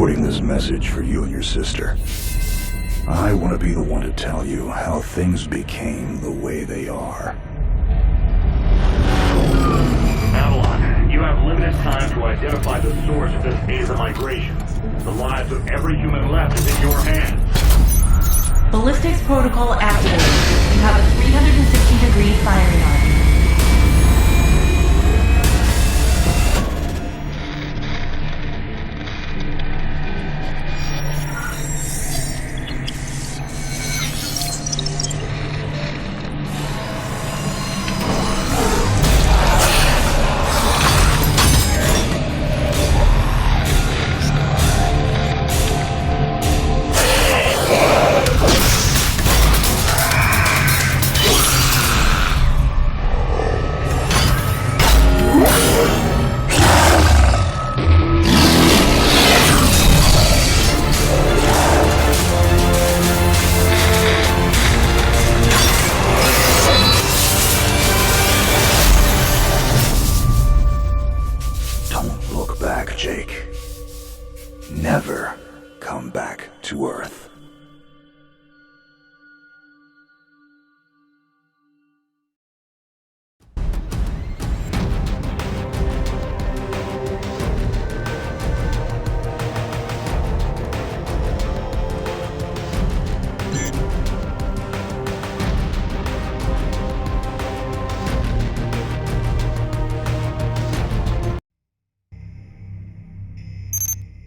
recording this message for you and your sister. I want to be the one to tell you how things became the way they are. Avalon, you have limited time to identify the source of this Aether migration. The lives of every human left is in your hands. Ballistics protocol activated. You have a 360-degree firing arc. Jake. Never come back to Earth.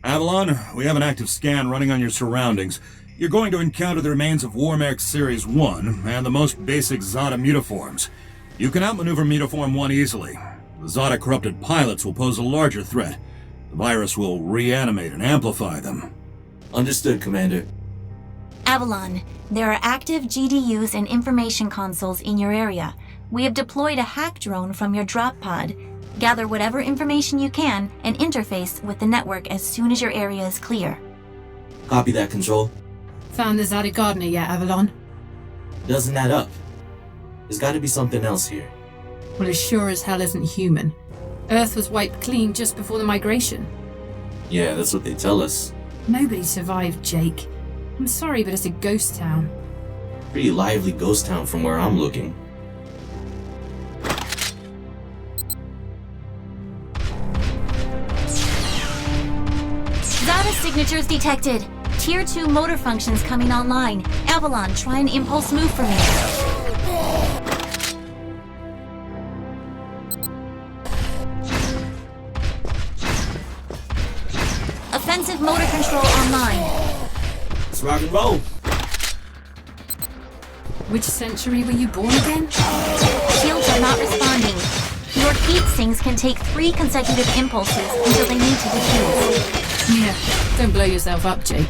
Avalon, we have an active scan running on your surroundings. You're going to encounter the remains of Warmech Series 1 and the most basic Zada mutaforms. You can outmaneuver Mutaform 1 easily. The Zada corrupted pilots will pose a larger threat. The virus will reanimate and amplify them. Understood, Commander. Avalon, there are active GDUs and information consoles in your area. We have deployed a hack drone from your drop pod. Gather whatever information you can and interface with the network as soon as your area is clear. Copy that, Control. Found the Zada Gardener yet, Avalon? Doesn't add up. There's gotta be something else here. Well, it sure as hell isn't human. Earth was wiped clean just before the migration. Yeah, that's what they tell us. Nobody survived, Jake. I'm sorry, but it's a ghost town. Pretty lively ghost town from where I'm looking. Zada signatures detected. Tier 2 motor functions coming online. Avalon, try an impulse move for me. Offensive motor control online. Let's rock and roll. Which century were you born again? Shields are not responding. Your heat sinks can take 3 consecutive impulses until they need to defuse. Yeah, don't blow yourself up, Jake.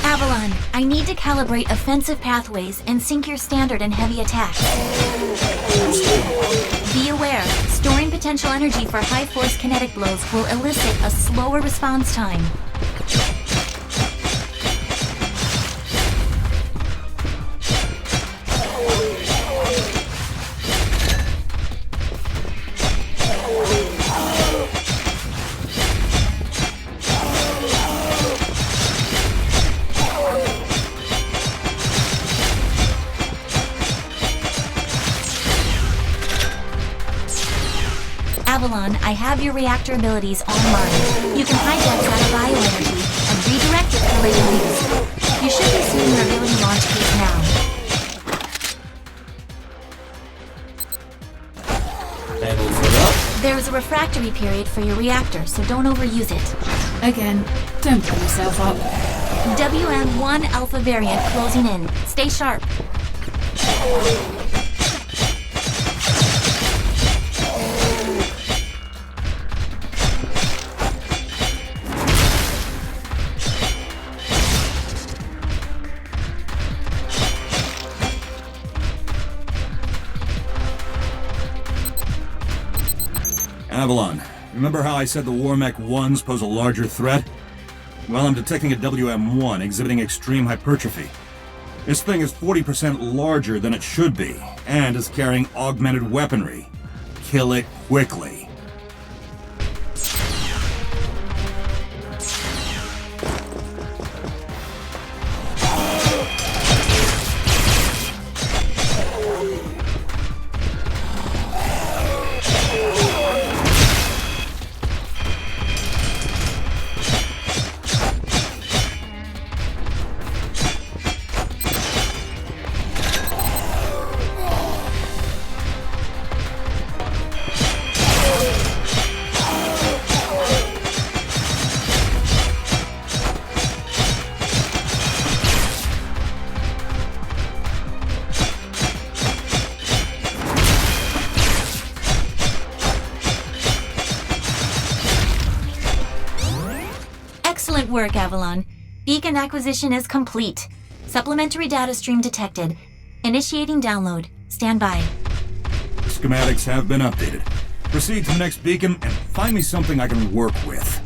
Avalon, I need to calibrate offensive pathways and sync your standard and heavy attacks. Be aware, storing potential energy for high-force kinetic blows will elicit a slower response time. Avalon, I have your reactor abilities online. You can hijack that bioenergy and redirect it for later use. You should be seeing your ability launch case now. Panels lit up. There is a refractory period for your reactor, so don't overuse it. Again, don't blow yourself up. WM1 Alpha variant closing in. Stay sharp. Avalon, remember how I said the Warmech 1s pose a larger threat? Well, I'm detecting a WM1 exhibiting extreme hypertrophy. This thing is 40% larger than it should be, and is carrying augmented weaponry. Kill it quickly. Excellent work, Avalon. Beacon acquisition is complete. Supplementary data stream detected. Initiating download. Stand by. Schematics have been updated. Proceed to the next beacon and find me something I can work with.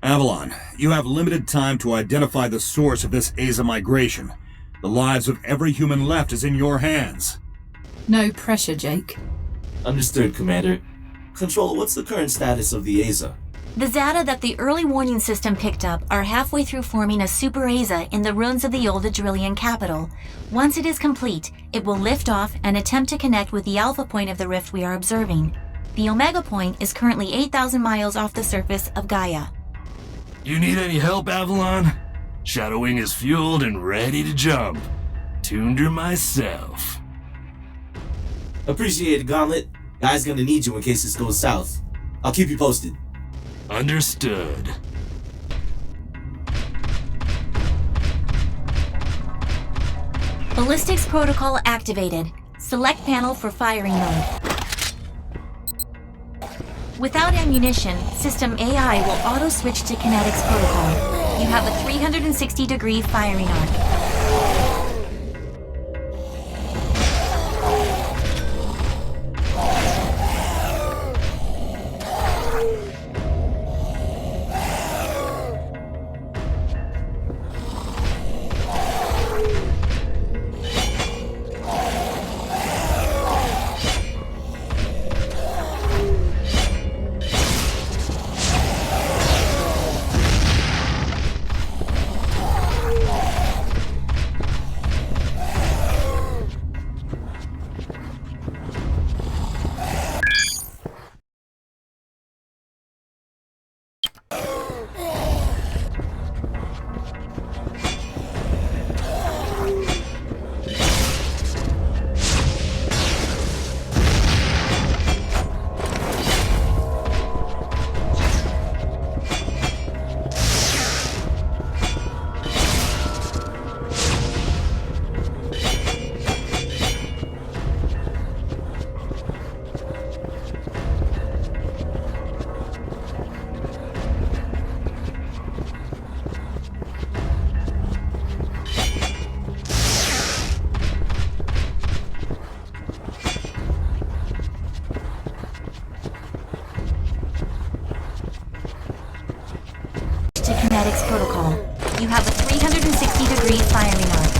Avalon, you have limited time to identify the source of this Aza migration. The lives of every human left is in your hands. No pressure, Jake. Understood, Commander. Control, what's the current status of the Aza? The Zata that the early warning system picked up are halfway through forming a super Aza in the ruins of the old Adrillian capital. Once it is complete, it will lift off and attempt to connect with the alpha point of the rift we are observing. The Omega point is currently 8,000 miles off the surface of Gaia. You need any help, Avalon? Shadowwing is fueled and ready to jump. Tuned her myself. Appreciate it, Gauntlet. Guy's gonna need you in case this goes south. I'll keep you posted. Understood. Ballistics protocol activated. Select panel for firing mode. Without ammunition, System AI will auto-switch to kinetics protocol. You have a 360-degree firing arc. To kinetics protocol. You have a 360-degree firing arc.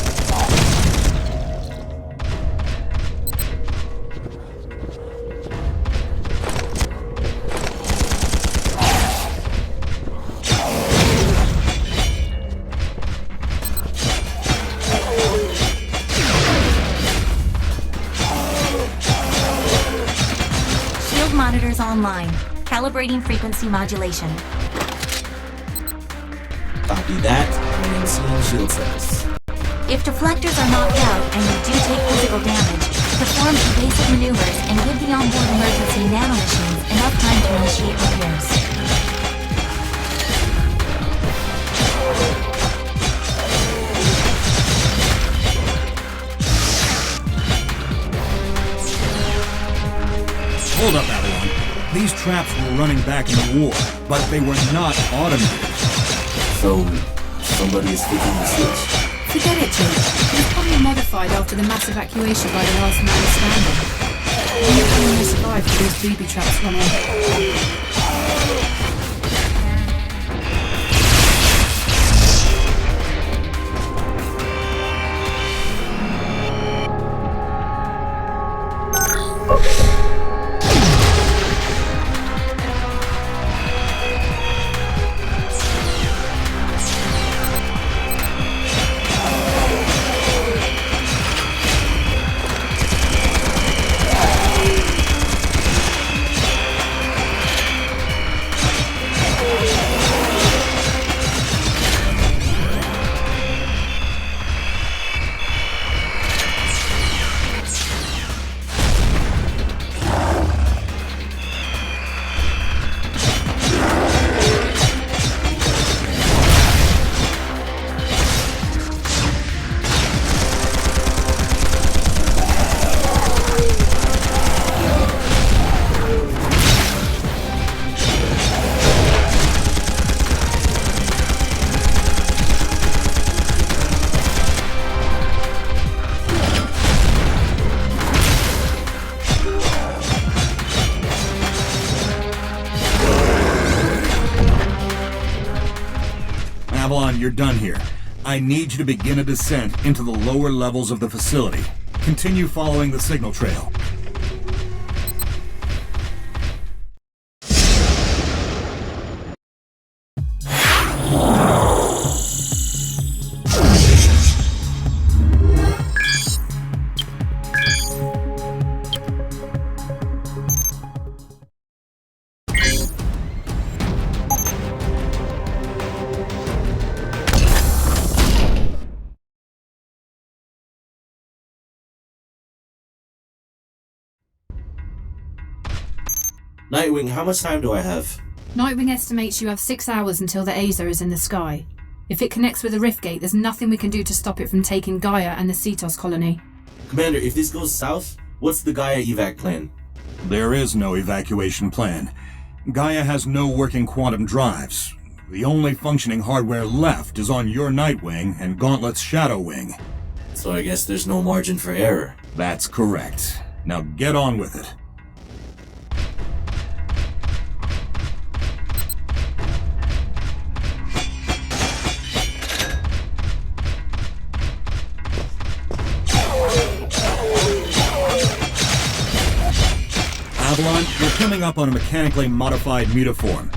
Shield monitors online. Calibrating frequency modulation. Copy that, and seeing shield cells. If deflectors are knocked out and you do take physical damage, perform evasive maneuvers and give the onboard emergency nanomachines enough time to initiate repairs. Hold up, Avalon. These traps were running back in the war, but they were not automated. So, somebody is flicking the switch. Forget it, Jim. It was probably modified after the mass evacuation by the last man standing. You only survived with those booby traps running. Avalon, you're done here. I need you to begin a descent into the lower levels of the facility. Continue following the signal trail. Nightwing, how much time do I have? Nightwing estimates you have 6 hours until the Azer is in the sky. If it connects with the rift gate, there's nothing we can do to stop it from taking Gaia and the Cetos colony. Commander, if this goes south, what's the Gaia evac plan? There is no evacuation plan. Gaia has no working quantum drives. The only functioning hardware left is on your Nightwing and Gauntlet's Shadow Wing. So I guess there's no margin for error. That's correct. Now get on with it. Avalon, you're coming up on a mechanically modified mutaform.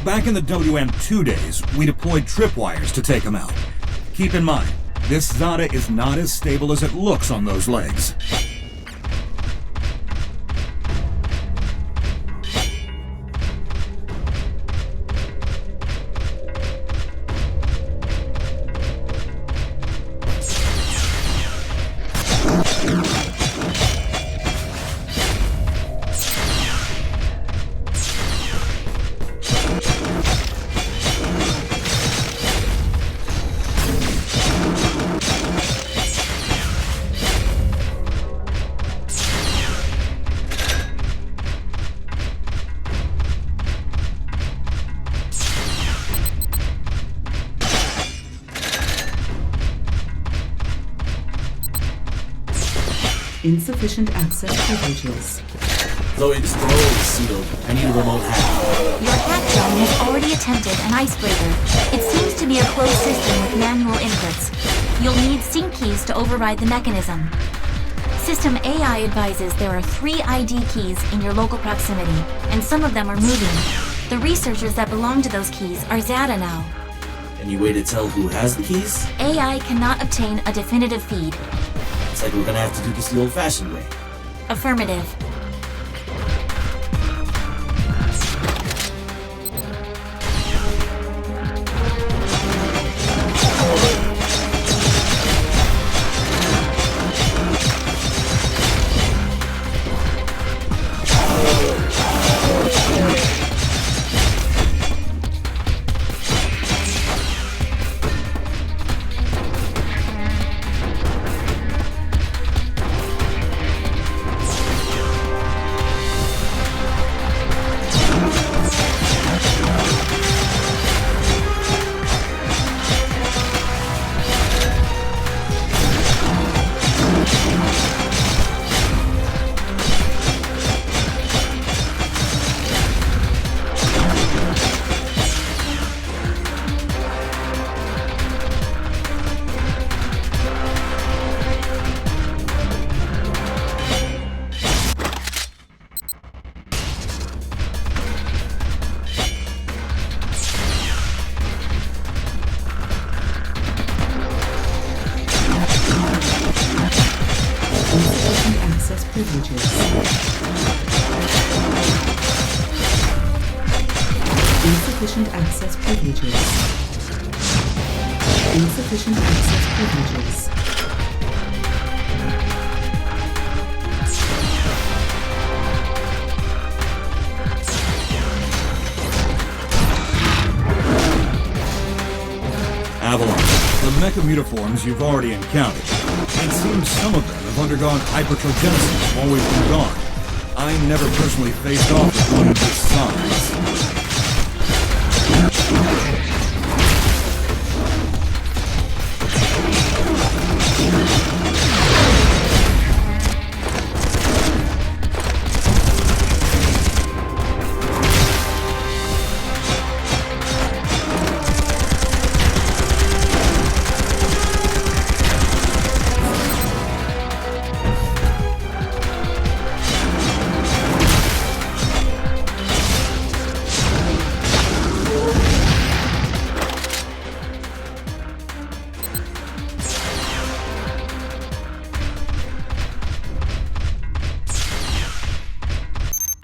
Back in the WM2 days, we deployed tripwires to take them out. Keep in mind, this Zada is not as stable as it looks on those legs. Insufficient access privileges. Zoe, this door is sealed. I need a remote hack. Your hack drone has already attempted an icebreaker. It seems to be a closed system with manual inputs. You'll need sync keys to override the mechanism. System AI advises there are 3 ID keys in your local proximity, and some of them are moving. The researchers that belong to those keys are Zada now. Any way to tell who has the keys? AI cannot obtain a definitive feed. It's like we're gonna have to do this the old-fashioned way. Affirmative. Insufficient access privileges. Insufficient access privileges. Avalon, the mecha mutaforms you've already encountered. It seems some of them have undergone hypertrogenesis while we've been gone. I never personally faced off with one of this size.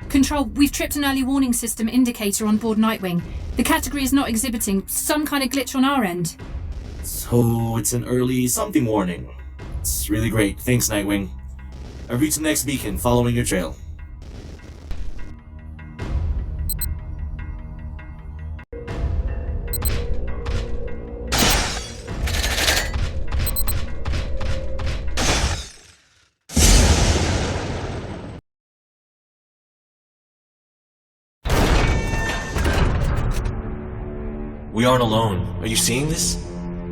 Control, we've tripped an early warning system indicator on board Nightwing. The category is not exhibiting some kind of glitch on our end. So it's an early something warning. It's really great. Thanks, Nightwing. I've reached the next beacon, following your trail. We aren't alone. Are you seeing this?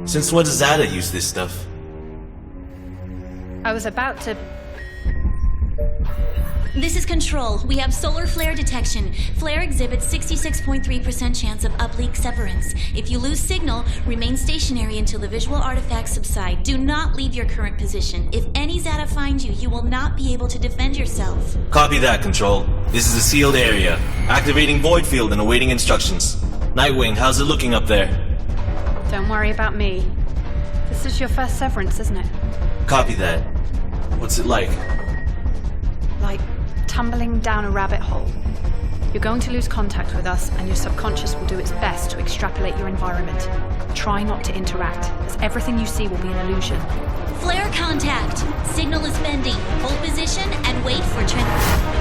Since when does Zada use this stuff? I was about to... This is Control. We have solar flare detection. Flare exhibits 66.3% chance of uplink severance. If you lose signal, remain stationary until the visual artifacts subside. Do not leave your current position. If any Zada finds you, you will not be able to defend yourself. Copy that, Control. This is a sealed area. Activating void field and awaiting instructions. Nightwing, how's it looking up there? Don't worry about me. This is your first severance, isn't it? Copy that. What's it like? Like tumbling down a rabbit hole. You're going to lose contact with us, and your subconscious will do its best to extrapolate your environment. Try not to interact, as everything you see will be an illusion. Flare contact. Signal is bending. Hold position and wait for transmission.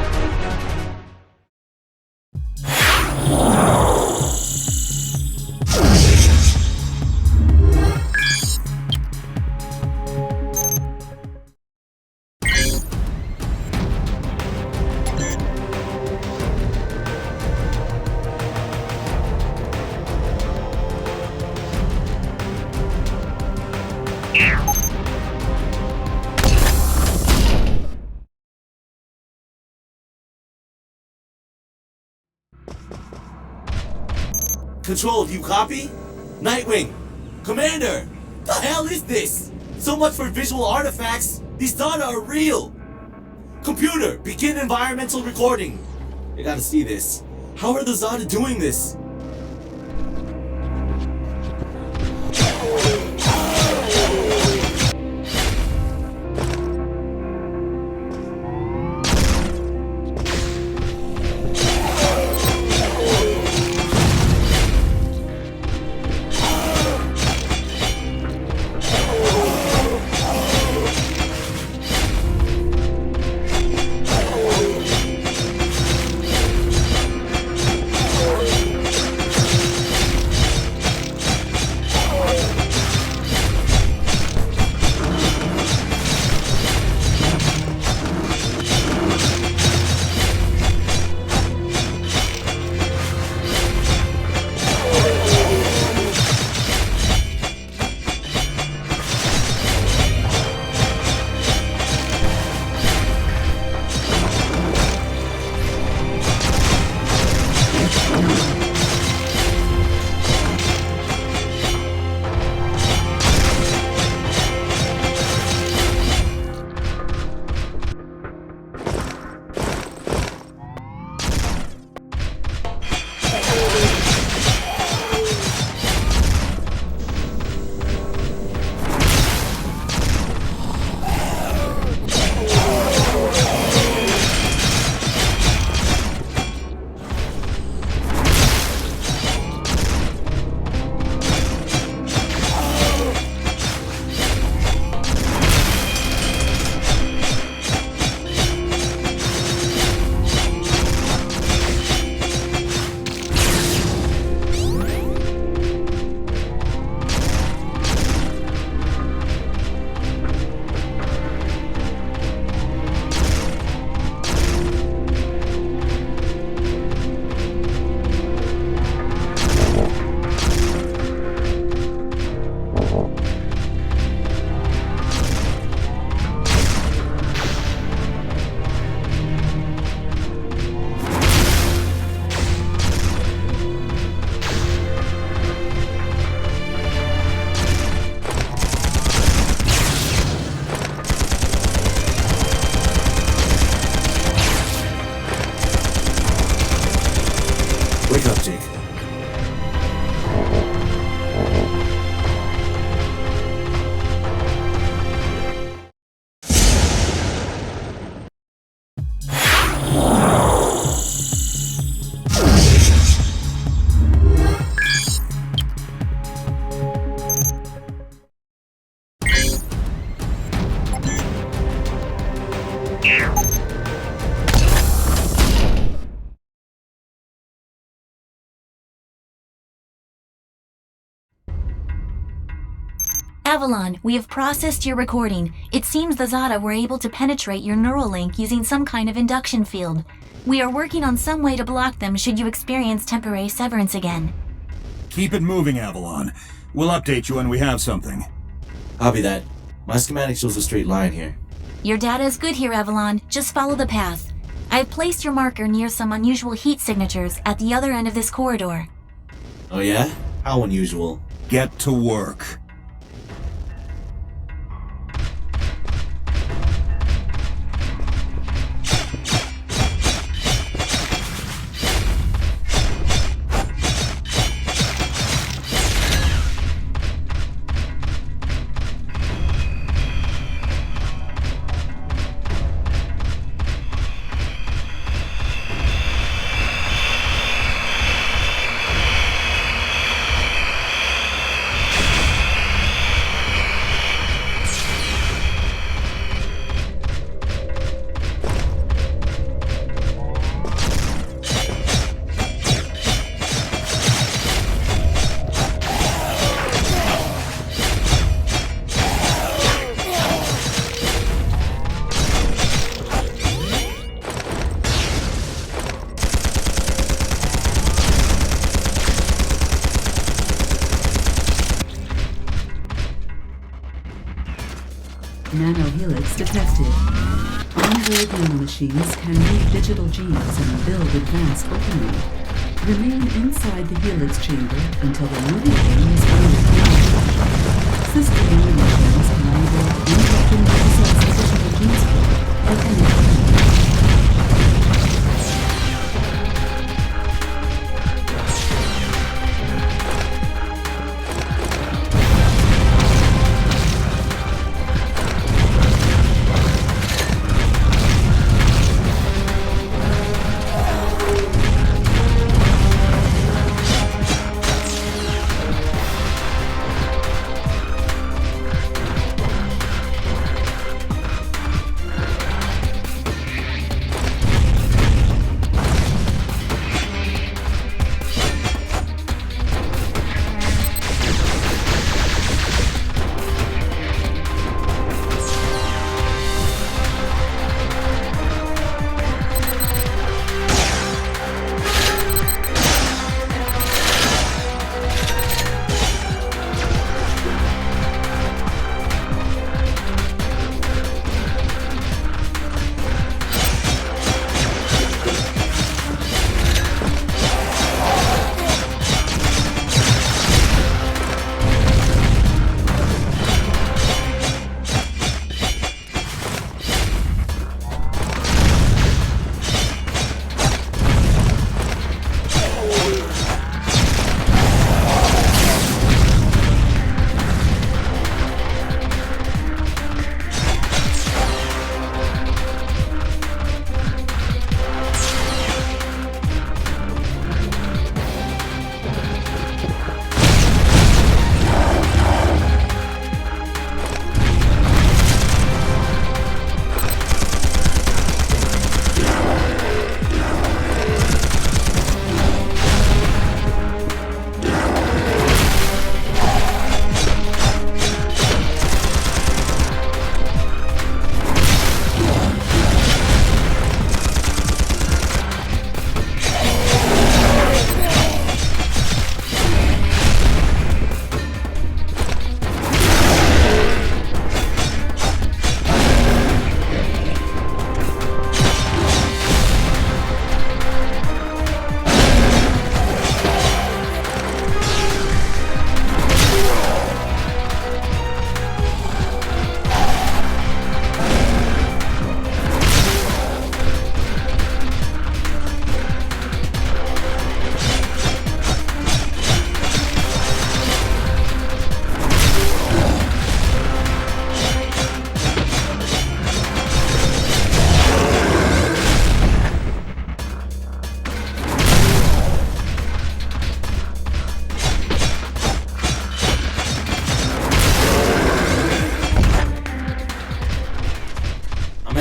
Control, do you copy? Nightwing! Commander! The hell is this? So much for visual artifacts! These data are real! Computer, begin environmental recording! I gotta see this. How are the Zada doing this? Wake up, Jake. Avalon, we have processed your recording. It seems the Zada were able to penetrate your neural link using some kind of induction field. We are working on some way to block them should you experience temporary severance again. Keep it moving, Avalon. We'll update you when we have something. Copy that. My schematic shows a straight line here. Your data is good here, Avalon. Just follow the path. I have placed your marker near some unusual heat signatures at the other end of this corridor. Oh yeah? How unusual. Get to work. Nanohelix detected. On-board nanomachines can read digital genes and build advanced weaponry. Remain inside the helix chamber until the moving game is unlocked. System nanomachines can enable encrypting the digital genes code at any time.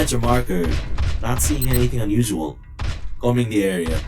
match a marker. Not seeing anything unusual. Combing the area.